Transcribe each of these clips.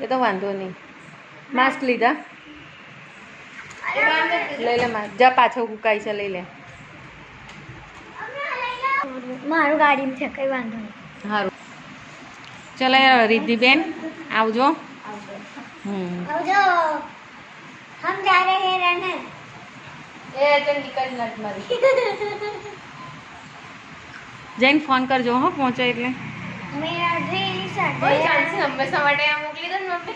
એ તો વાંધો નહીં. માસ્ક લીધા? લઈ લે માસ્ક. જા પાછો હુકાય છે, લઈ લે. મારું ગાડીમાં છે, કંઈ વાંધો નહીં. સારું. ચલો રિદ્ધિબેન આવજો. આવજો. હમ જા રહે હે रहने. એ તો નીકળ નટ મારી. જઈને ફોન કરજો હો પહોંચો એટલે. मेरा ड्रेस હંમેશા માટે આ મોકલી દો ને મમ્મી.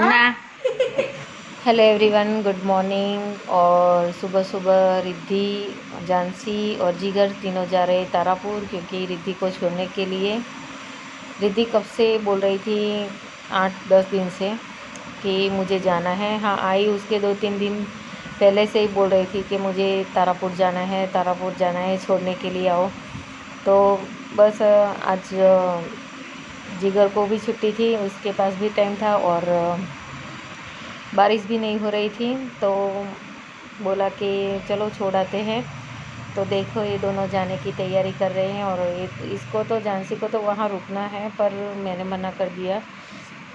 ના. Hello everyone, good morning. और सुबह सुबह रिद्धि, जानसी और जिगर तीनों जा रहे तारापुर, क्योंकि रिद्धि को छोड़ने के लिए। रिद्धि कब से बोल रही थी, 8-10 दिन से, कि मुझे जाना है। हाँ, आई उसके 2-3 दिन पहले से ही बोल रही थी कि मुझे तारापुर जाना है, तारापुर जाना है, छोड़ने के लिए आओ। तो बस आज जिगर को भी छुट्टी थी, उसके पास भी टाइम था और बारिश भी नहीं हो रही थी, तो बोला कि चलो छोड़ आते हैं। तो देखो ये दोनों जाने की तैयारी कर रहे हैं। और इसको तो जानसी को तो वहाँ रुकना है, पर मैंने मना कर दिया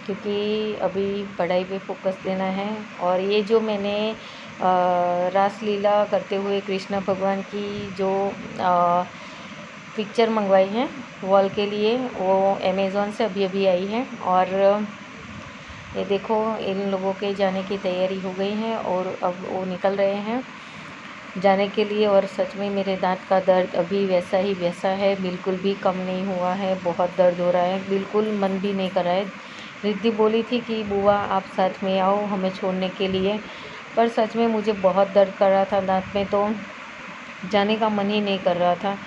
क्योंकि अभी पढ़ाई पे फोकस देना है। और ये जो मैंने रासलीला करते हुए कृष्ण भगवान की जो पिक्चर मंगवाई है वॉल के लिए, वो अमेज़ॉन से अभी अभी आई है। और ये देखो इन लोगों के जाने की तैयारी हो गई है और अब वो निकल रहे हैं जाने के लिए। और सच में मेरे दांत का दर्द अभी वैसा ही वैसा है, बिल्कुल भी कम नहीं हुआ है, बहुत दर्द हो रहा है, बिल्कुल मन भी नहीं कर रहा है। रिद्धि बोली थी कि बुआ आप साथ में आओ हमें छोड़ने के लिए, पर सच में मुझे बहुत दर्द कर रहा था दांत में, तो जाने का मन ही नहीं कर रहा था।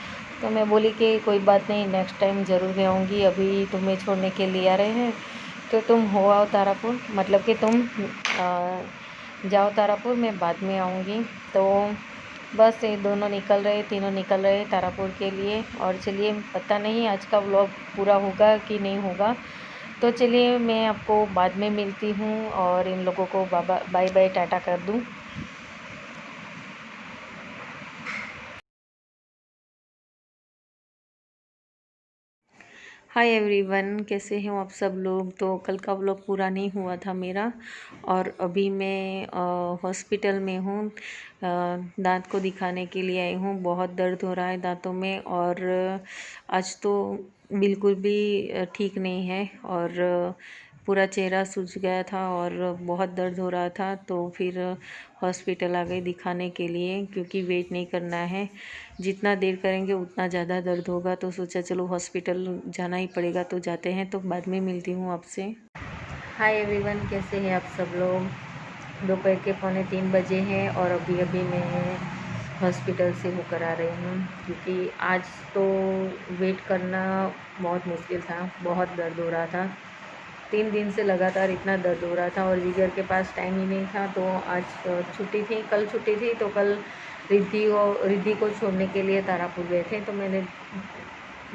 तो मैं बोली कि कोई बात नहीं, नेक्स्ट टाइम ज़रूर मैं आऊँगी, अभी तुम्हें छोड़ने के लिए आ रहे हैं तो तुम हो आओ तारापुर, मतलब कि तुम जाओ तारापुर, मैं बाद में आऊँगी। तो बस ये दोनों निकल रहे, तीनों निकल रहे तारापुर के लिए। और चलिए, पता नहीं आज का व्लॉग पूरा होगा कि नहीं होगा, तो चलिए मैं आपको बाद में मिलती हूँ और इन लोगों को बाय बाय टाटा कर दूँ। हाय एवरीवन, कैसे हैं आप सब लोग। तो कल का व्लॉग पूरा नहीं हुआ था मेरा, और अभी मैं हॉस्पिटल में हूँ, दांत को दिखाने के लिए आई हूँ। बहुत दर्द हो रहा है दांतों में, और आज तो बिल्कुल भी ठीक नहीं है, और पूरा चेहरा सूज गया था और बहुत दर्द हो रहा था। तो फिर हॉस्पिटल आ गई दिखाने के लिए, क्योंकि वेट नहीं करना है, जितना देर करेंगे उतना ज़्यादा दर्द होगा। तो सोचा चलो हॉस्पिटल जाना ही पड़ेगा, तो जाते हैं। तो बाद में मिलती हूँ आपसे। हाय एवरीवन, कैसे हैं आप सब लोग। दोपहर के 2:45 बजे हैं और अभी अभी मैं हॉस्पिटल से होकर आ रही हूँ, क्योंकि आज तो वेट करना बहुत मुश्किल था, बहुत दर्द हो रहा था। 3 दिन से लगातार इतना दर्द हो रहा था, और जिगर के पास टाइम ही नहीं था। तो आज छुट्टी थी, कल छुट्टी थी, तो कल रिद्धि को छोड़ने के लिए तारापुर गए थे। तो मैंने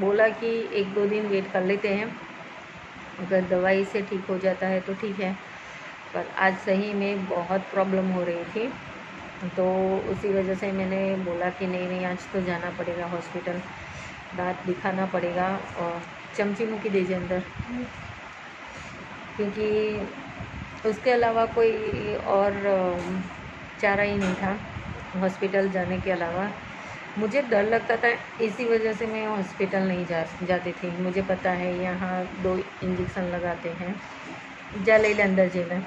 बोला कि 1-2 दिन वेट कर लेते हैं, अगर दवाई से ठीक हो जाता है तो ठीक है। पर आज सही में बहुत प्रॉब्लम हो रही थी, तो उसी वजह से मैंने बोला कि नहीं आज तो जाना पड़ेगा हॉस्पिटल, दांत दिखाना पड़ेगा। और चमची मुकी दीजिए अंदर, क्योंकि उसके अलावा कोई और चारा ही नहीं था हॉस्पिटल जाने के अलावा। मुझे डर लगता था, इसी वजह से मैं हॉस्पिटल नहीं जाती थी। मुझे पता है यहाँ 2 इंजेक्शन लगाते हैं, जा ले अंदर जेल है,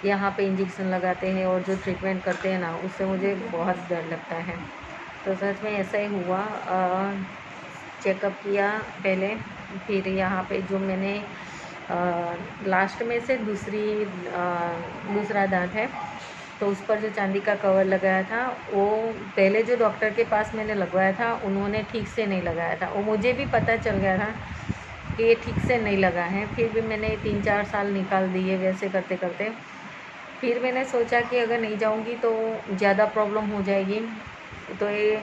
यहाँ पे इंजेक्शन लगाते हैं, और जो ट्रीटमेंट करते हैं ना, उससे मुझे बहुत डर लगता है। तो सच में ऐसा ही हुआ। चेकअप किया पहले, फिर यहाँ पे जो मैंने लास्ट में से दूसरा दांत है, तो उस पर जो चांदी का कवर लगाया था, वो पहले जो डॉक्टर के पास मैंने लगवाया था उन्होंने ठीक से नहीं लगाया था। वो मुझे भी पता चल गया था कि ये ठीक से नहीं लगा है, फिर भी मैंने 3-4 साल निकाल दिए वैसे करते करते। फिर मैंने सोचा कि अगर नहीं जाऊंगी तो ज़्यादा प्रॉब्लम हो जाएगी, तो ये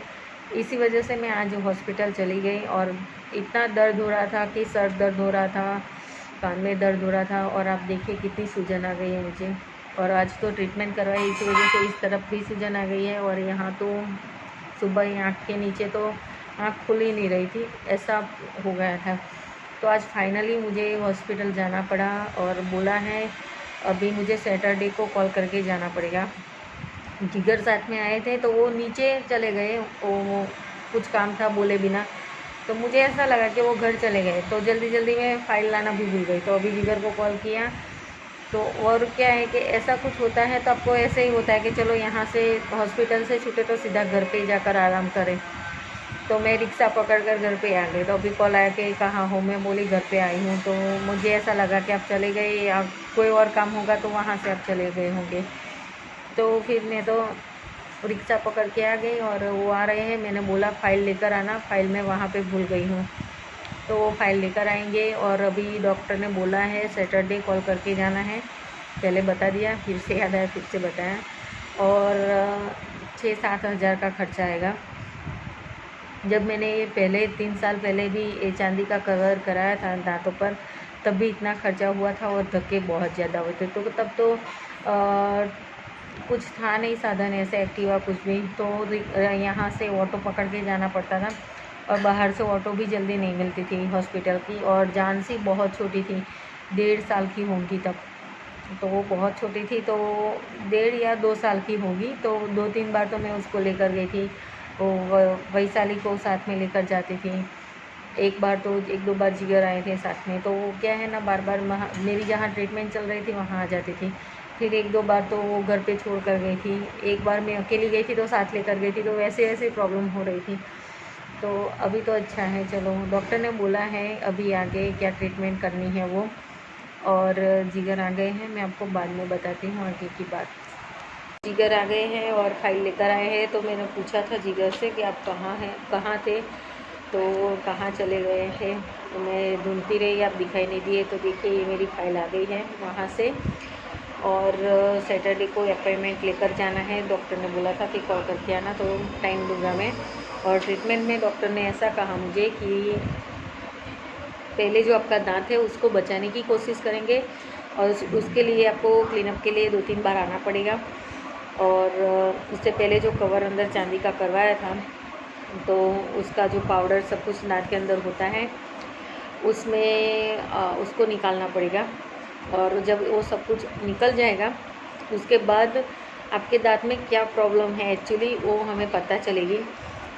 इसी वजह से मैं आज हॉस्पिटल चली गई। और इतना दर्द हो रहा था कि सर दर्द हो रहा था, कान में दर्द हो रहा था, और आप देखिए कितनी सूजन आ गई है मुझे। और आज तो ट्रीटमेंट करवाई, इसी वजह से इस तरफ भी सूजन आ गई है, और यहाँ तो सुबह ही आँख के नीचे तो आँख खुल ही नहीं रही थी, ऐसा हो गया था। तो आज फाइनली मुझे हॉस्पिटल जाना पड़ा और बोला है अभी मुझे सैटरडे को कॉल करके जाना पड़ेगा। जिगर साथ में आए थे तो वो नीचे चले गए, वो कुछ काम था बोले बिना, तो मुझे ऐसा लगा कि वो घर चले गए, तो जल्दी जल्दी में फ़ाइल लाना भी भूल गई। तो अभी जिगर को कॉल किया, तो और क्या है कि ऐसा कुछ होता है तो आपको ऐसे ही होता है कि चलो यहाँ से हॉस्पिटल से छूटे तो सीधा घर पे जाकर आराम करें। तो मैं रिक्शा पकड़ कर घर पे आ गई। तो अभी कॉल आया कि कहाँ हो, मैं बोली घर पे आई हूँ। तो मुझे ऐसा लगा कि आप चले गए या कोई और काम होगा तो वहाँ से आप चले गए होंगे। तो फिर मैं तो रिक्शा पकड़ के आ गई और वो आ रहे हैं, मैंने बोला फ़ाइल लेकर आना, फ़ाइल मैं वहाँ पे भूल गई हूँ। तो वो फ़ाइल लेकर आएंगे और अभी डॉक्टर ने बोला है सैटरडे कॉल करके जाना है। पहले बता दिया, फिर से याद आया, फिर से बताया। और 6-7 हज़ार का खर्चा आएगा। जब मैंने ये पहले 3 साल पहले भी ये चांदी का कवर कराया था दांतों पर, तब भी इतना खर्चा हुआ था और धक्के बहुत ज़्यादा हुए थे। तो तब तो कुछ था नहीं साधन ऐसे एक्टिवा कुछ भी, तो यहाँ से ऑटो पकड़ के जाना पड़ता था और बाहर से ऑटो भी जल्दी नहीं मिलती थी हॉस्पिटल की। और जानसी बहुत छोटी थी, 1.5 साल की होंगी तब, तो वो बहुत छोटी थी, तो 1.5 या 2 साल की होगी। तो 2-3 बार तो मैं उसको लेकर गई थी, वो वैशाली को साथ में लेकर जाती थी। एक बार तो 1-2 बार जिगर आए थे साथ में। तो वो क्या है ना, बार बार मेरी जहाँ ट्रीटमेंट चल रही थी वहाँ आ जाती थी। फिर 1-2 बार तो वो घर पे छोड़ कर गई थी। एक बार मैं अकेली गई थी तो साथ लेकर गई थी, तो वैसे ऐसे प्रॉब्लम हो रही थी। तो अभी तो अच्छा है, चलो डॉक्टर ने बोला है अभी आगे क्या ट्रीटमेंट करनी है वो, और जिगर आ गए हैं, मैं आपको बाद में बताती हूँ आगे की बात। जिगर आ गए हैं और फाइल लेकर आए हैं। तो मैंने पूछा था जिगर से कि आप कहाँ थे, तो कहाँ चले गए थे। तो मैं ढूंढती रही, आप दिखाई नहीं दिए। तो देखिए ये मेरी फ़ाइल आ गई है वहाँ से, और सैटरडे को अपॉइंटमेंट लेकर जाना है। डॉक्टर ने बोला था कि कॉल करके आना, तो टाइम दूंगा मैं। और ट्रीटमेंट में डॉक्टर ने ऐसा कहा मुझे कि पहले जो आपका दांत है उसको बचाने की कोशिश करेंगे, और उसके लिए आपको क्लीनअप के लिए 2-3 बार आना पड़ेगा। और उससे पहले जो कवर अंदर चांदी का करवाया था, तो उसका जो पाउडर सब कुछ दांत के अंदर होता है उसमें उसको निकालना पड़ेगा। और जब वो सब कुछ निकल जाएगा उसके बाद आपके दांत में क्या प्रॉब्लम है एक्चुअली वो हमें पता चलेगी।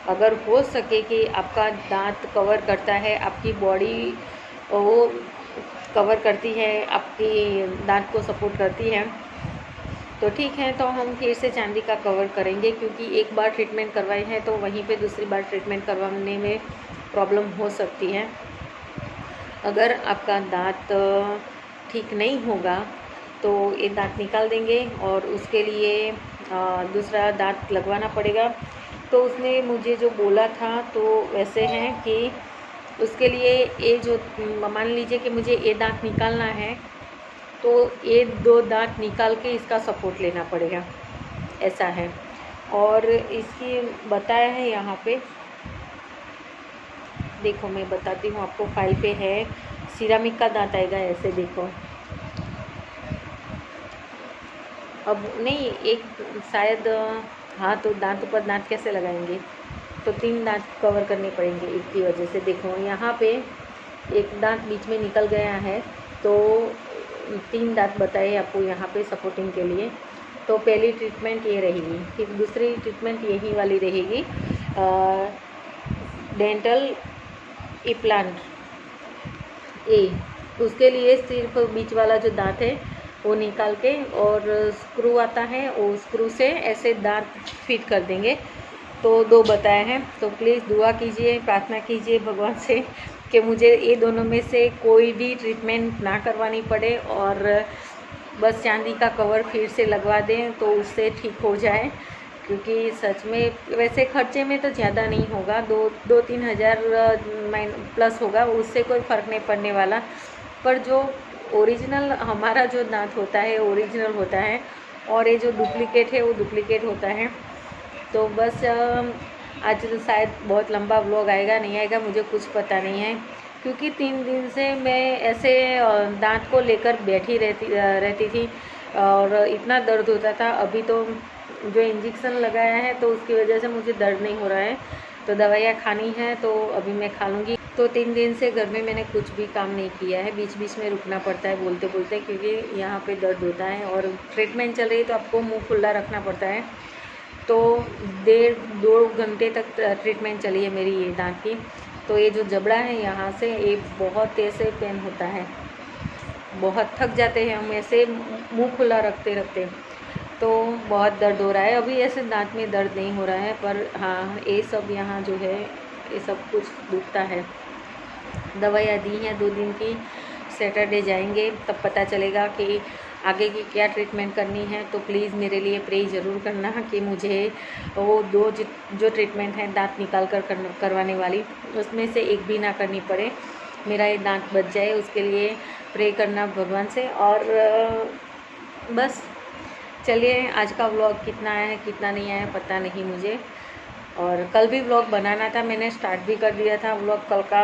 अगर हो सके कि आपका दांत कवर करता है, आपकी बॉडी वो कवर करती है, आपकी दांत को सपोर्ट करती है, तो ठीक है, तो हम फिर से चांदी का कवर करेंगे। क्योंकि एक बार ट्रीटमेंट करवाई है तो वहीं पे दूसरी बार ट्रीटमेंट करवाने में प्रॉब्लम हो सकती है। अगर आपका दांत ठीक नहीं होगा तो ये दांत निकाल देंगे और उसके लिए दूसरा दांत लगवाना पड़ेगा। तो उसने मुझे जो बोला था तो वैसे हैं कि उसके लिए ये जो मान लीजिए कि मुझे ये दांत निकालना है, तो ये 2 दांत निकाल के इसका सपोर्ट लेना पड़ेगा, ऐसा है। और इसकी बताया है यहाँ पे, देखो मैं बताती हूँ आपको, फाइल पे है सिरामिक का दांत आएगा, ऐसे देखो। अब नहीं, एक शायद हाँ, तो दांत पर दांत कैसे लगाएंगे, तो 3 दांत कवर करने पड़ेंगे एक की वजह से। देखो यहाँ पे एक दांत बीच में निकल गया है, तो 3 दांत बताए आपको यहाँ पे सपोर्टिंग के लिए। तो पहली ट्रीटमेंट ये रहेगी, फिर दूसरी ट्रीटमेंट यही वाली रहेगी, डेंटल इम्प्लांट ए। उसके लिए सिर्फ बीच वाला जो दांत है वो निकाल के, और स्क्रू आता है, वो स्क्रू से ऐसे दांत फिट कर देंगे। तो 2 बताए हैं। तो प्लीज़ दुआ कीजिए, प्रार्थना कीजिए भगवान से कि मुझे ये दोनों में से कोई भी ट्रीटमेंट ना करवानी पड़े, और बस चांदी का कवर फिर से लगवा दें तो उससे ठीक हो जाए। क्योंकि सच में वैसे खर्चे में तो ज़्यादा नहीं होगा, 2-3 हज़ार प्लस होगा, उससे कोई फ़र्क नहीं पड़ने वाला। पर जो ओरिजिनल हमारा जो दांत होता है ओरिजिनल होता है, और ये जो डुप्लीकेट है वो डुप्लीकेट होता है। तो बस आज तो शायद बहुत लंबा व्लॉग आएगा, नहीं आएगा मुझे कुछ पता नहीं है, क्योंकि 3 दिन से मैं ऐसे दांत को लेकर बैठी रहती थी और इतना दर्द होता था। अभी तो जो इंजेक्शन लगाया है तो उसकी वजह से मुझे दर्द नहीं हो रहा है, तो दवाइयाँ खानी है, तो अभी मैं खा लूँगी। तो 3 दिन से घर में मैंने कुछ भी काम नहीं किया है, बीच बीच में रुकना पड़ता है बोलते बोलते, क्योंकि यहाँ पे दर्द होता है और ट्रीटमेंट चल रही है तो आपको मुंह खुला रखना पड़ता है। तो 1.5-2 घंटे तक ट्रीटमेंट चली है मेरी ये दांत की। तो ये जो जबड़ा है यहाँ से, ये बहुत तेज़ से पेन होता है, बहुत थक जाते हैं हम ऐसे मुंह खुला रखते रखते। तो बहुत दर्द हो रहा है। अभी ऐसे दांत में दर्द नहीं हो रहा है, पर हाँ ये सब यहाँ जो है ये सब कुछ दुखता है। दवाइयाँ दी हैं 2 दिन की, सैटरडे जाएंगे तब पता चलेगा कि आगे की क्या ट्रीटमेंट करनी है। तो प्लीज़ मेरे लिए प्रे ज़रूर करना कि मुझे वो जो ट्रीटमेंट है दांत निकाल कर करवाने वाली, उसमें से एक भी ना करनी पड़े, मेरा ये दांत बच जाए, उसके लिए प्रे करना भगवान से। और बस चलिए, आज का व्लॉग कितना आया है कितना नहीं आया पता नहीं मुझे। और कल भी व्लॉग बनाना था, मैंने स्टार्ट भी कर दिया था व्लॉग कल का।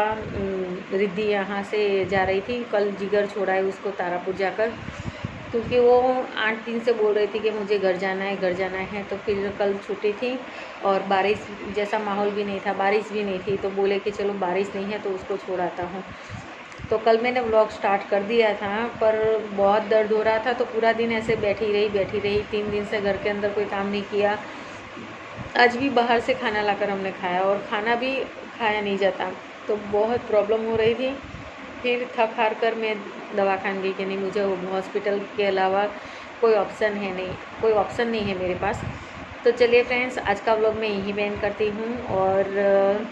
रिद्धि यहाँ से जा रही थी, कल जिगर छोड़ा है उसको तारापुर जाकर, क्योंकि वो 8 दिन से बोल रही थी कि मुझे घर जाना है घर जाना है। तो फिर कल छुट्टी थी और बारिश जैसा माहौल भी नहीं था, बारिश भी नहीं थी, तो बोले कि चलो बारिश नहीं है तो उसको छोड़ाता हूँ। तो कल मैंने व्लॉग स्टार्ट कर दिया था, पर बहुत दर्द हो रहा था तो पूरा दिन ऐसे बैठी रही। 3 दिन से घर के अंदर कोई काम नहीं किया। आज भी बाहर से खाना लाकर हमने खाया और खाना भी खाया नहीं जाता, तो बहुत प्रॉब्लम हो रही थी। फिर थक हार कर मैं दवाखाने गई कि नहीं, मुझे हॉस्पिटल के अलावा कोई ऑप्शन नहीं है मेरे पास। तो चलिए फ्रेंड्स, आज का व्लॉग मैं यहीं एंड करती हूँ और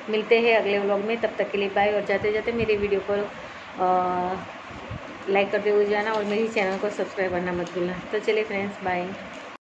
मिलते हैं अगले व्लॉग में। तब तक के लिए बाय। और जाते जाते मेरे वीडियो को लाइक करते हुए जाना और मेरी चैनल को सब्सक्राइब करना मत भूलना। तो चलिए फ्रेंड्स, बाय।